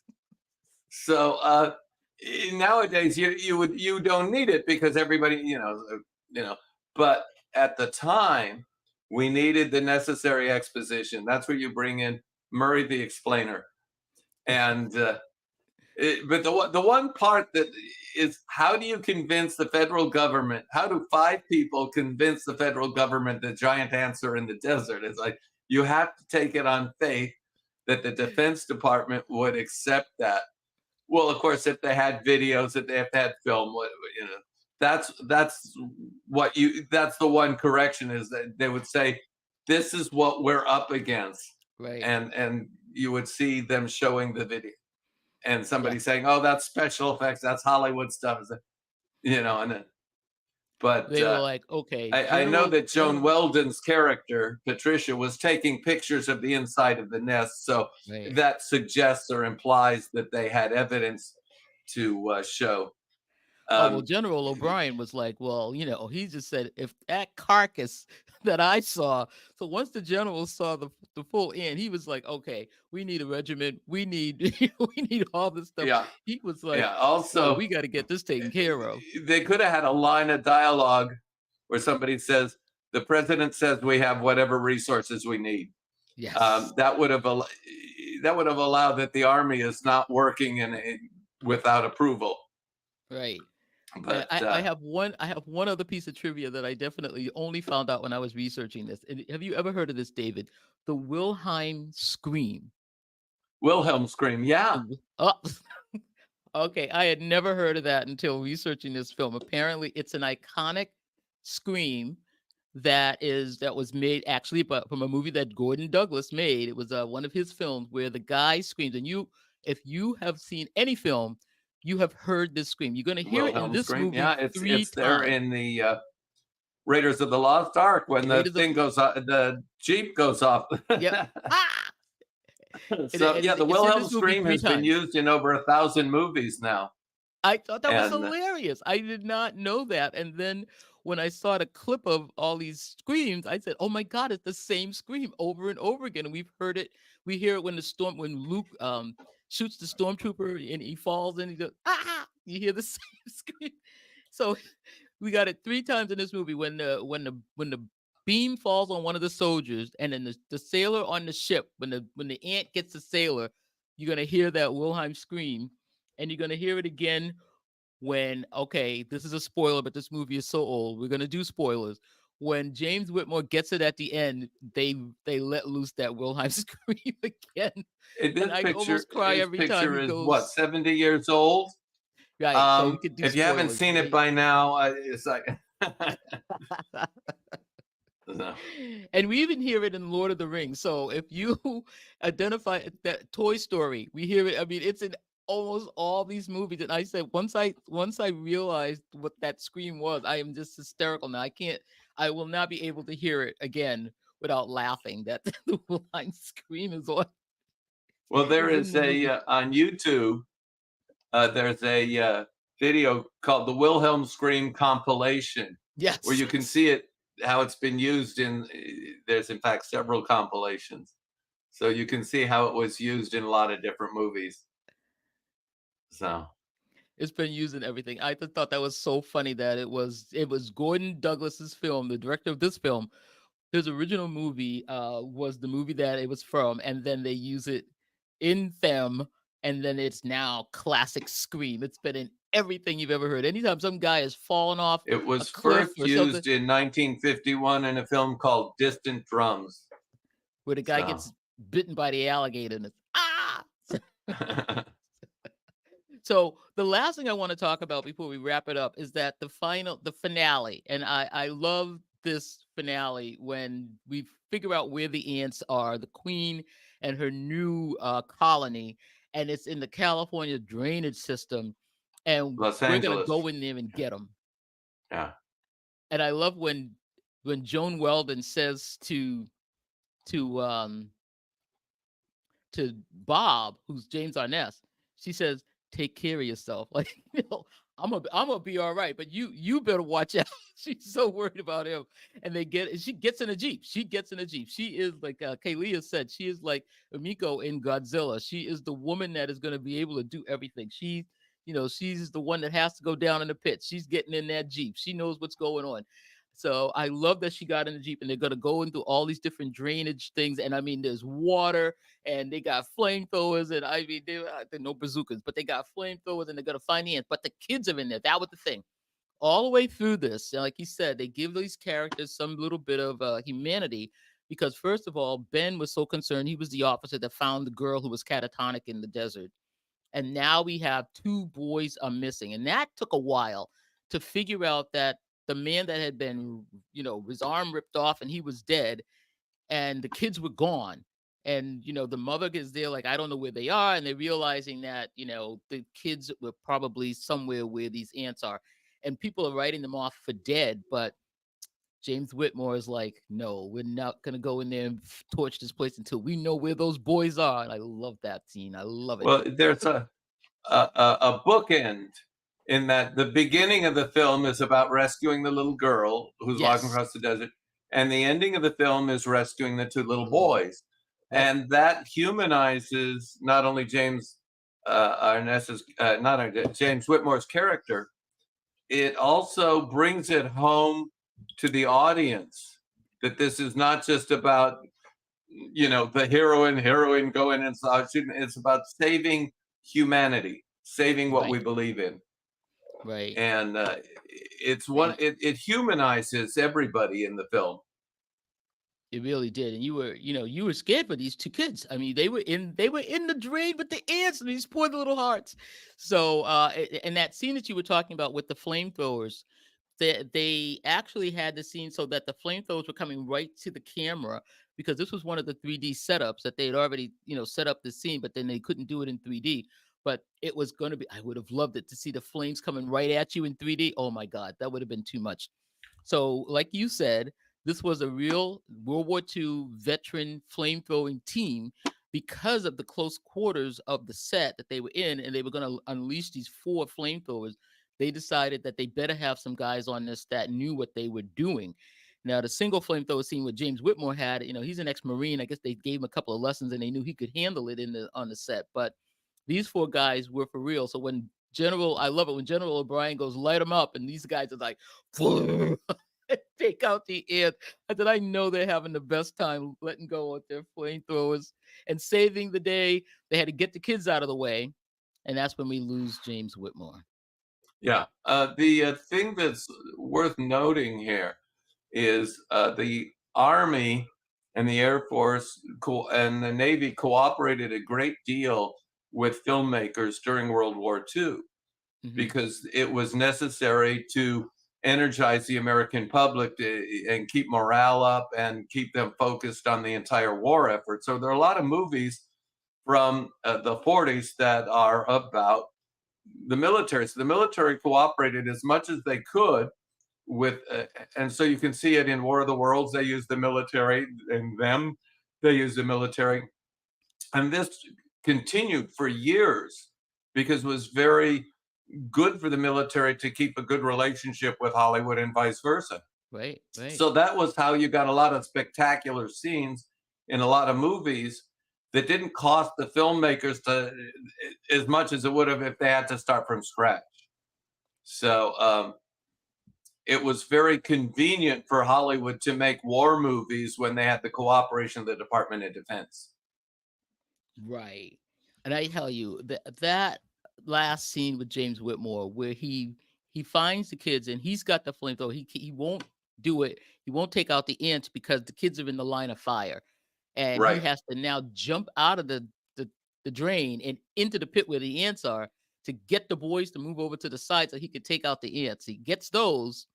So nowadays you don't need it because everybody But at the time, we needed the necessary exposition. That's where you bring in Murray the Explainer, and but the one part that is how do you convince the federal government? How do five people convince the federal government that giant ants are in the desert? It's like you have to take it on faith that the Defense Department would accept that. Well, of course, if they had videos, if they have had film, that's that's the one correction is that they would say, this is what we're up against. Right. And you would see them showing the video and somebody Yeah. saying, oh, that's special effects, that's Hollywood stuff. And then, but They were like, okay, I know that Joan General, Weldon's character, Patricia, was taking pictures of the inside of the nest. So right. that suggests or implies that they had evidence to show. Oh, well, General O'Brien was like, well, he just said if that carcass that I saw. So once the general saw the full end, he was like, okay, we need a regiment. We need we need all this stuff. Yeah. He was like, Yeah. oh, Also, we got to get this taken care of. they could have had a line of dialogue where somebody says, the president says we have whatever resources we need. Yes. That would have allowed that the army is not working without approval. Right. But I have one other piece of trivia that I definitely only found out when I was researching this. And have you ever heard of this, David? The Wilhelm scream. Wilhelm scream, yeah. Oh, okay. I had never heard of that until researching this film. Apparently, it's an iconic scream that was made actually from a movie that Gordon Douglas made. It was one of his films where the guy screams. And if you have seen any film, you have heard this scream. You're going to hear Wilhelm it in this scream. movie Yeah, three it's there times. in the Raiders of the Lost Ark when the thing goes off, the Jeep goes off. Yep. Ah! So yeah, the Wilhelm scream has been times. used in over 1,000 movies now. I thought that was hilarious. I did not know that. And then when I saw the clip of all these screams, I said, "Oh my God, it's the same scream over and over again." And we've heard it. We hear it when Luke shoots the stormtrooper and he falls and he goes, "Ah!" You hear the same scream. So we got it three times in this movie when the beam falls on one of the soldiers, and then the sailor on the ship, when the ant gets the sailor, you're gonna hear that Wilhelm scream, and you're gonna hear it again when, okay, this is a spoiler, but this movie is so old. We're gonna do spoilers. When James Whitmore gets it at the end, they let loose that Wilhelm scream again. And I almost cry every time he is goes. what, 70 years old? Right. So we could do if you haven't spoilers, seen right? it by now, it's like no. And we even hear it in Lord of the Rings. So if you identify that Toy Story, we hear it. I mean, it's in almost all these movies. And I said, once I realized what that scream was, I am just hysterical now. I will not be able to hear it again without laughing. That the line scream is on. Well, there is on YouTube, there's a video called the Wilhelm Scream compilation. Yes. Where you can see it, how it's been used there's in fact several compilations. So you can see how it was used in a lot of different movies. So it's been used in everything. I just thought that was so funny that it was Gordon Douglas's film, the director of this film. His original movie was the movie that it was from, and then they use it in them, and then it's now classic scream. It's been in everything you've ever heard. Anytime some guy has fallen off, it was a cliff first or used something, in 1951 in a film called Distant Drums, where the guy gets bitten by the alligator and it's ah. So the last thing I want to talk about before we wrap it up is that the finale, and I love this finale when we figure out where the ants are, the queen and her new colony, and it's in the California drainage system, and Los we're gonna Angeles. go in there and get them. Yeah. And I love when Joan Weldon says to to Bob, who's James Arness, she says, "Take care of yourself." Like, I'm gonna be all right, but you better watch out. She's so worried about him. And she gets in a Jeep. She gets in a Jeep. She is like Kalia said, she is like Umiko in Godzilla. She is the woman that is gonna be able to do everything. She's the one that has to go down in the pit. She's getting in that Jeep. She knows what's going on. So I love that she got in the Jeep and they're gonna go into all these different drainage things. And I mean, there's water and they got flamethrowers, and I mean, they're no bazookas, but they got flamethrowers, and they're gonna find the ants. But the kids are in there. That was the thing. All the way through this, and like you said, they give these characters some little bit of humanity, because first of all, Ben was so concerned. He was the officer that found the girl who was catatonic in the desert, and now we have two boys are missing, and that took a while to figure out that the man that had been, his arm ripped off and he was dead, and the kids were gone. And the mother is there like, I don't know where they are, and they're realizing that the kids were probably somewhere where these ants are, and people are writing them off for dead. But James Whitmore is like, no, we're not gonna go in there and torch this place until we know where those boys are. And I love that scene. I love it. Well, there's a bookend in that the beginning of the film is about rescuing the little girl who's walking Yes. across the desert, and the ending of the film is rescuing the two little boys. Right. And that humanizes not only James James Whitmore's character, it also brings it home to the audience that this is not just about the heroine going and shooting. It's about saving humanity, saving what we Right. believe in. Right. And it humanizes everybody in the film. It really did. And you were scared for these two kids. I mean, they were in the drain with the ants and these poor little hearts. So and that scene that you were talking about with the flamethrowers, they actually had the scene so that the flamethrowers were coming right to the camera, because this was one of the 3D setups that they had already, set up the scene, but then they couldn't do it in 3D. But it was going to be, I would have loved it to see the flames coming right at you in 3D. Oh my God, that would have been too much. So, like you said, this was a real World War II veteran flamethrowing team because of the close quarters of the set that they were in, and they were going to unleash these 4 flamethrowers. They decided that they better have some guys on this that knew what they were doing. Now, the single flamethrower scene with James Whitmore had, he's an ex-Marine. I guess they gave him a couple of lessons and they knew he could handle it on the set. But these 4 guys were for real. So I love it when General O'Brien goes, light them up, and these guys are like, take out the ant. I know they're having the best time letting go with their flamethrowers and saving the day. They had to get the kids out of the way, and that's when we lose James Whitmore. Yeah. The thing that's worth noting here is the Army and the Air Force and the Navy cooperated a great deal with filmmakers during World War II, because it was necessary to energize the American public and keep morale up and keep them focused on the entire war effort. So there are a lot of movies from the 40s that are about the military. So the military cooperated as much as they could with, and so you can see it in War of the Worlds. They use the military, and they use the military. And this continued for years because it was very good for the military to keep a good relationship with Hollywood and vice versa. Right. So that was how you got a lot of spectacular scenes in a lot of movies that didn't cost the filmmakers as much as it would have if they had to start from scratch. So it was very convenient for Hollywood to make war movies when they had the cooperation of the Department of Defense. Right. And I tell you that last scene with James Whitmore, where he finds the kids and he's got the flamethrower, he won't do it. He won't take out the ants because the kids are in the line of fire, and he has to now jump out of the drain and into the pit where the ants are to get the boys to move over to the side so he could take out the ants. He gets those,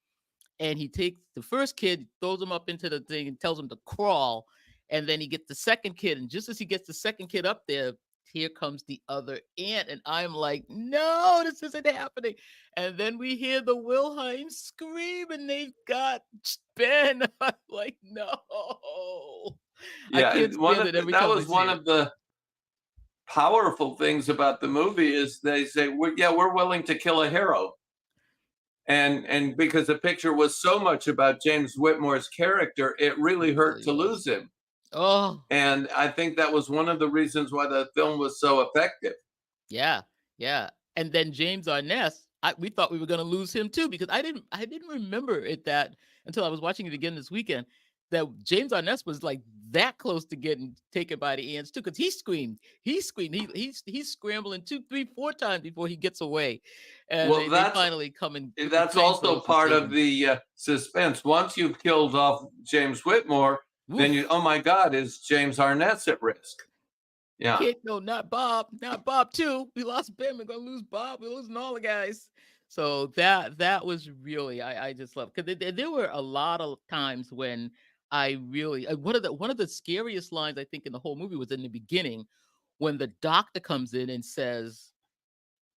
and he takes the first kid, throws him up into the thing, and tells him to crawl. And then he gets the second kid, and just as he gets the second kid up there, here comes the other ant, and I'm like, no, this isn't happening. And then we hear the Wilhelm scream, and they've got Ben. I'm like, no, I Yeah, can't stand it every that time I was see one it. of the powerful things about the movie is they say, yeah, we're willing to kill a hero. And because the picture was so much about James Whitmore's character, it really It hurt really to was. lose him. Oh, And I think that was one of the reasons why the film was so effective. yeah, yeah. And then James Arness, we thought we were going to lose him too because I didn't remember it that until I was watching it again this weekend that James Arness was like that close to getting taken by the ants too because he screamed, he's scrambling 2, 3, 4 times before he gets away, and Well, they finally come in with the that's also flamethrowers to part save of him. the suspense. Once you've killed off James Whitmore, then Woof. oh my God, is James Arnett at risk? Yeah. Kid, no, not Bob too. We lost Ben. We're gonna lose Bob. We're losing all the guys. So that was really I just love because there were a lot of times when I really one of the scariest lines I think in the whole movie was in the beginning when the doctor comes in and says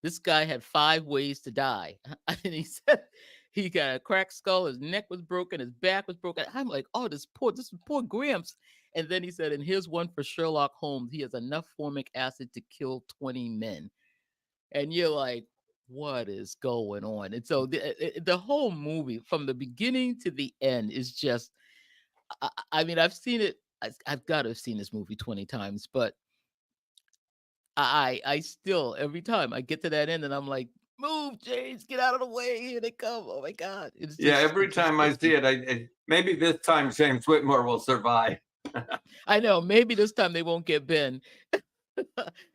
this guy had 5 ways to die. And he said he got a cracked skull, his neck was broken, his back was broken. I'm like, oh, this is poor Gramps. And then he said, and here's one for Sherlock Holmes. He has enough formic acid to kill 20 men. And you're like, what is going on? And so the whole movie from the beginning to the end is just, I mean, I've seen it. I've got to have seen this movie 20 times, but I still every time I get to that end and I'm like, move, James, get out of the way. Here they come. Oh my God. Yeah, every It just time I gets see me. it, maybe this time James Whitmore will survive. I know. Maybe this time they won't get Ben.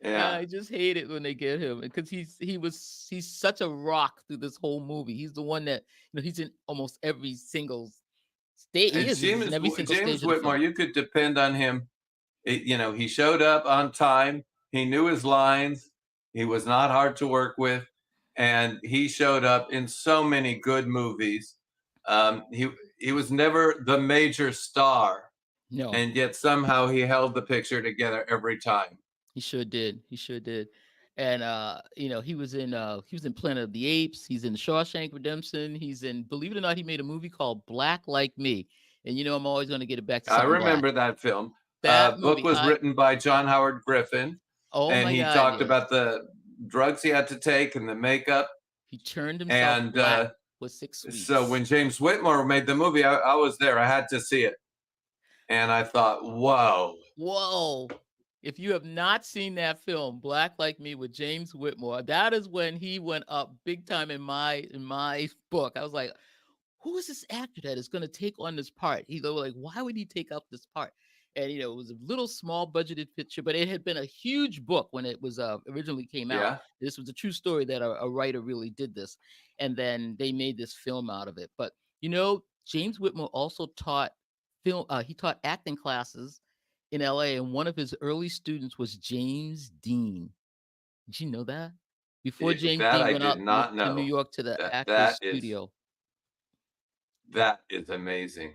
Yeah. I just hate it when they get him because he's such a rock through this whole movie. He's the one that he's in almost every single stage. And He's in every single stage James of the Whitmore, film. you could depend on him. He showed up on time. He knew his lines. He was not hard to work with, and he showed up in so many good movies. He was never the major star, No, and yet somehow he held the picture together every time. he sure did. He sure did. And he was in Planet of the Apes. He's in Shawshank Redemption. He's in, believe it or not, he made a movie called Black Like Me. And I'm always going to get it back to I something black. remember that film. That Book movie, was written by John Howard Griffin, oh and my he God, talked yes. about the drugs he had to take and the makeup. He turned himself And black for 6 weeks. so when James Whitmore made the movie, I was there. I had to see it. And I thought, whoa. Whoa. If you have not seen that film, Black Like Me with James Whitmore, that is when he went up big time in my book. I was like, who is this actor that is going to take on this part? They were like, why would he take up this part? And it was a little small budgeted picture, but it had been a huge book when it was originally came out. Yeah. This was a true story that a writer really did this, and then they made this film out of it. But James Whitmore also taught film. He taught acting classes in L.A., and one of his early students was James Dean. Did you know that? Before James That Dean I went did out not to New know. York to the That Actors is Studio. that is amazing.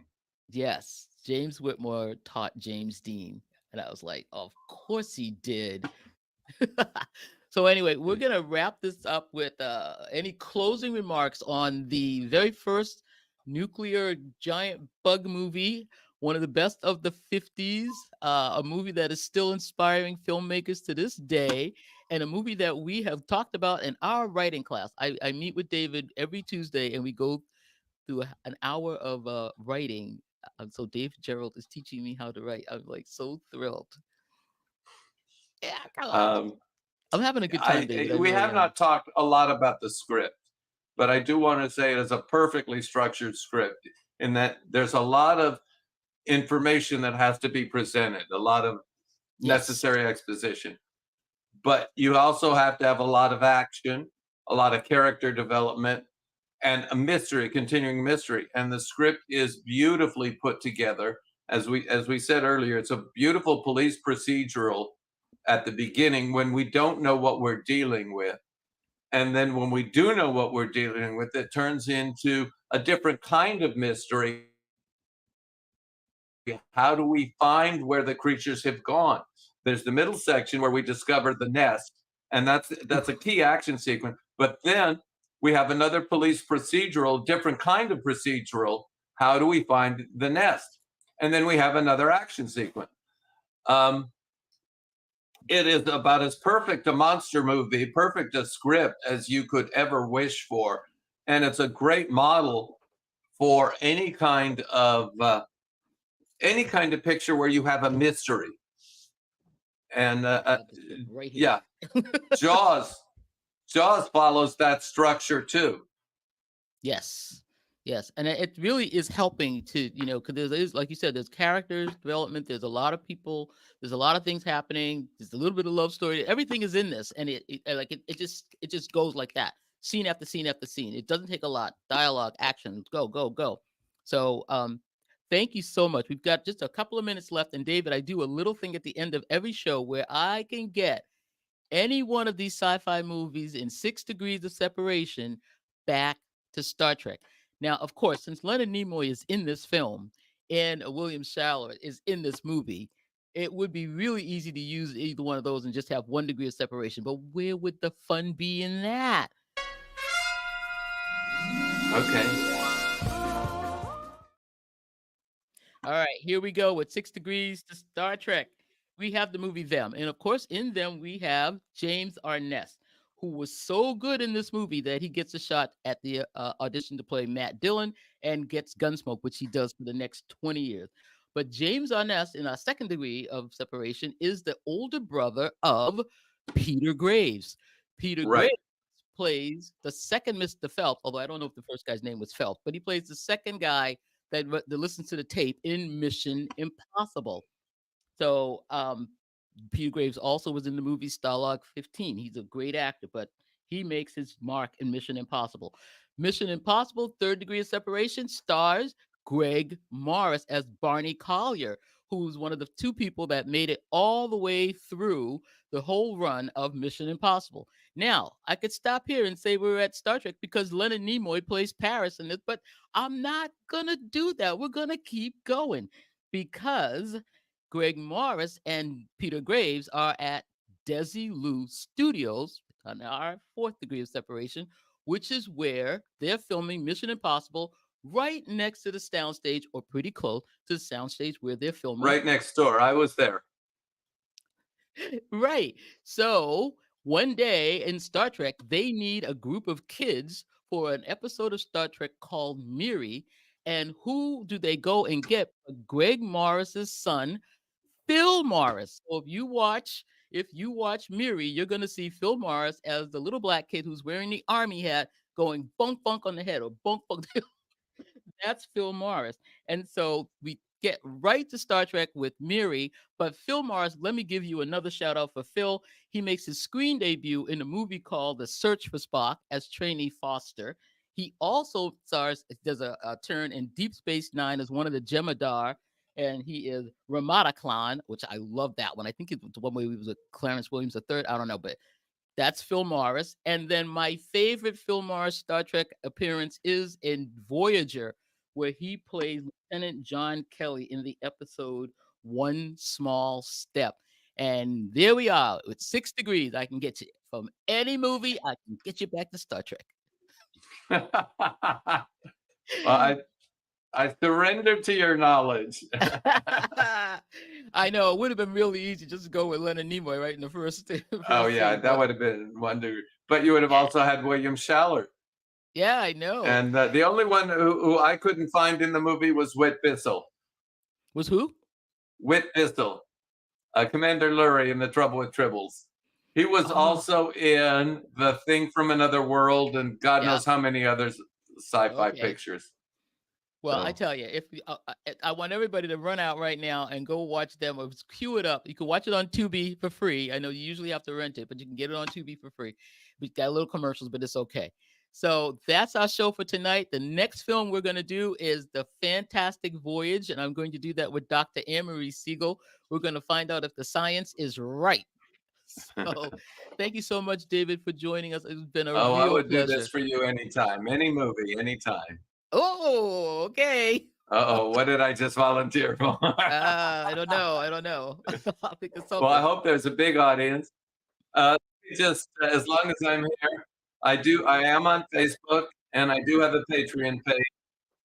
Yes, James Whitmore taught James Dean. And I was like, of course he did. So anyway, we're going to wrap this up with any closing remarks on the very first nuclear giant bug movie, one of the best of the 50s, a movie that is still inspiring filmmakers to this day, and a movie that we have talked about in our writing class. I meet with David every Tuesday, and we go through an hour of writing. So David Gerrold is teaching me how to write. I'm like so thrilled. Yeah, come on. I'm having a good time, David. I We really have am. not talked a lot about the script, but I do want to say it is a perfectly structured script in that there's a lot of information that has to be presented, a lot of necessary exposition. But you also have to have a lot of action, a lot of character development, and a mystery, continuing mystery. And the script is beautifully put together. As we said earlier, it's a beautiful police procedural at the beginning when we don't know what we're dealing with. And then when we do know what we're dealing with, it turns into a different kind of mystery. How do we find where the creatures have gone? There's the middle section where we discover the nest, and that's a key action sequence. But then we have another police procedural, different kind of procedural. How do we find the nest? And then we have another action sequence. Um, it is about as perfect a monster movie, perfect a script as you could ever wish for, and it's a great model for any kind of picture where you have a mystery. And right here. yeah, Jaws follows that structure too. Yes. Yes. And it really is helping to, because there's, like you said, there's characters development, there's a lot of people, there's a lot of things happening, there's a little bit of love story, everything is in this. And it just goes like that. Scene after scene after scene. It doesn't take a lot. Dialogue, action, go, go, go. So thank you so much. We've got just a couple of minutes left. And David, I do a little thing at the end of every show where I can get any one of these sci-fi movies in 6 degrees of separation back to Star Trek. Now, of course, since Leonard Nimoy is in this film and William Shatner is in this movie, it would be really easy to use either one of those and just have 1 degree of separation. But where would the fun be in that? Okay. All right, here we go with 6 degrees to Star Trek. We have the movie Them. And of course, in Them, we have James Arness, who was so good in this movie that he gets a shot at the audition to play Matt Dillon and gets Gunsmoke, which he does for the next 20 years. But James Arness, in our 2nd degree of separation, is the older brother of Peter Graves. Peter Right. Graves plays the second Mr. Phelps, although I don't know if the first guy's name was Phelps, but he plays the second guy that listens to the tape in Mission Impossible. So Peter Graves also was in the movie Stalag 15. He's a great actor, but he makes his mark in Mission Impossible. Mission Impossible, 3rd degree of separation, stars Greg Morris as Barney Collier, who's one of the 2 people that made it all the way through the whole run of Mission Impossible. Now, I could stop here and say we're at Star Trek because Leonard Nimoy plays Paris in it, but I'm not going to do that. We're going to keep going because Greg Morris and Peter Graves are at Desilu Studios on our 4th degree of separation, which is where they're filming Mission Impossible right next to the soundstage or pretty close to the soundstage where they're filming. Right next door. I was there. Right. So one day in Star Trek, they need a group of kids for an episode of Star Trek called Miri. And who do they go and get? Greg Morris's son, Phil Morris. So if you watch Miri, you're gonna see Phil Morris as the little black kid who's wearing the army hat, going bunk bunk on the head or bunk bunk. That's Phil Morris. And so we get right to Star Trek with Miri. But Phil Morris, let me give you another shout out for Phil. He makes his screen debut in a movie called The Search for Spock as Trainee Foster. He also does a turn in Deep Space Nine as one of the Jemadar, and he is Ramataclan, which I love that one. I think it's the one where he was a Clarence Williams III. I don't know, but that's Phil Morris. And then my favorite Phil Morris Star Trek appearance is in Voyager, where he plays Lieutenant John Kelly in the episode One Small Step. And there we are with 6 degrees. I can get you from any movie. I can get you back to Star Trek. Well, I surrender to your knowledge. I know it would have been really easy just to go with Leonard Nimoy right in the first. Oh yeah, that would have been 1 degree. But you would have also had William Shatner. Yeah, I know. And the only one who I couldn't find in the movie was Whit Bissell. Was who? Whit Bissell, Commander Lurie in The Trouble with Tribbles. He was also in The Thing from Another World and God knows how many other sci-fi pictures. Well, I tell you, if I want everybody to run out right now and go watch them, or queue it up. You can watch it on Tubi for free. I know you usually have to rent it, but you can get it on Tubi for free. We got little commercials, but it's okay. So that's our show for tonight. The next film we're going to do is The Fantastic Voyage, and I'm going to do that with Dr. Anne-Marie Siegel. We're going to find out if the science is right. So thank you so much, David, for joining us. It's been a Oh, I real would do this pleasure. for you anytime, any movie, anytime. Oh, okay. Uh-oh, what did I just volunteer for? I don't know. I don't know. I'll think of Well, I something. hope there's a big audience. Just as long as I'm here, I am on Facebook and I do have a Patreon page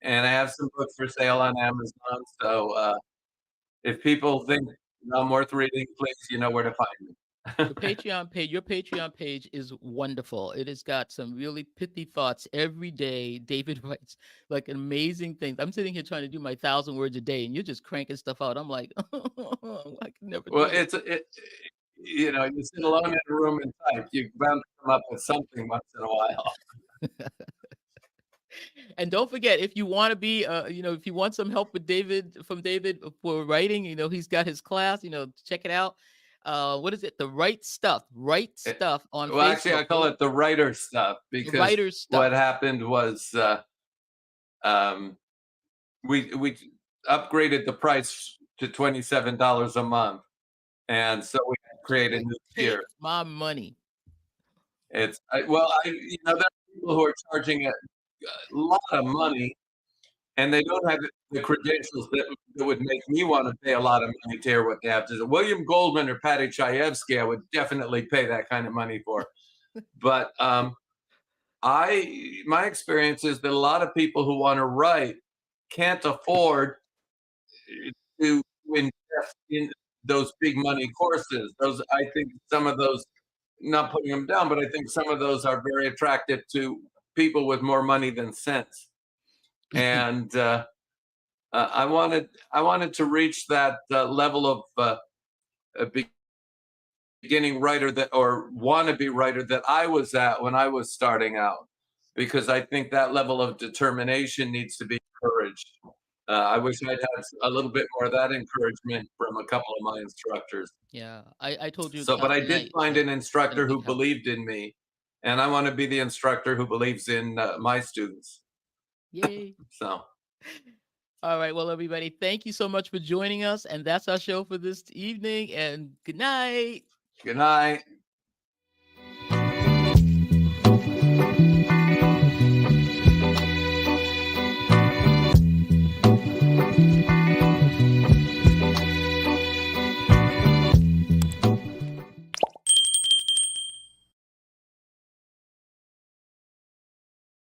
and I have some books for sale on Amazon. So if people think I'm worth reading, please, you know where to find me. Your Patreon page is wonderful. It has got some really pithy thoughts every day. David writes like amazing things. I'm sitting here trying to do my 1,000 words a day, and you're just cranking stuff out. I'm like, I can never Well, do it. you sit alone in a room and type. You're bound to come up with something once in a while. And don't forget, if you want to be, if you want some help with David for writing, he's got his class. Check it out. What is it? The Right Eh, Stuff on Well, actually, Facebook. I call it the writer stuff The because writer's what stuff. happened was um, we upgraded the price to $27 a month, and so we had to create a Like, new take tier. my money. There are people who are charging a lot of money, and they don't have the credentials that would make me want to pay a lot of money to hear what they have to say. William Goldman or Patty Chayefsky, I would definitely pay that kind of money for. But my experience is that a lot of people who want to write can't afford to invest in those big money courses. I think some of those, not putting them down, but I think some of those are very attractive to people with more money than sense. And I wanted to reach that level of a beginning writer or wannabe writer that I was at when I was starting out, because I think that level of determination needs to be encouraged. I wish I'd had a little bit more of that encouragement from a couple of my instructors. Yeah, I told you But I did tonight find that an it's been a instructor big who help. believed in me, and I want to be the instructor who believes in my students. Yay. So, All right, well, everybody, thank you so much for joining us. And that's our show for this evening. And good night. good night.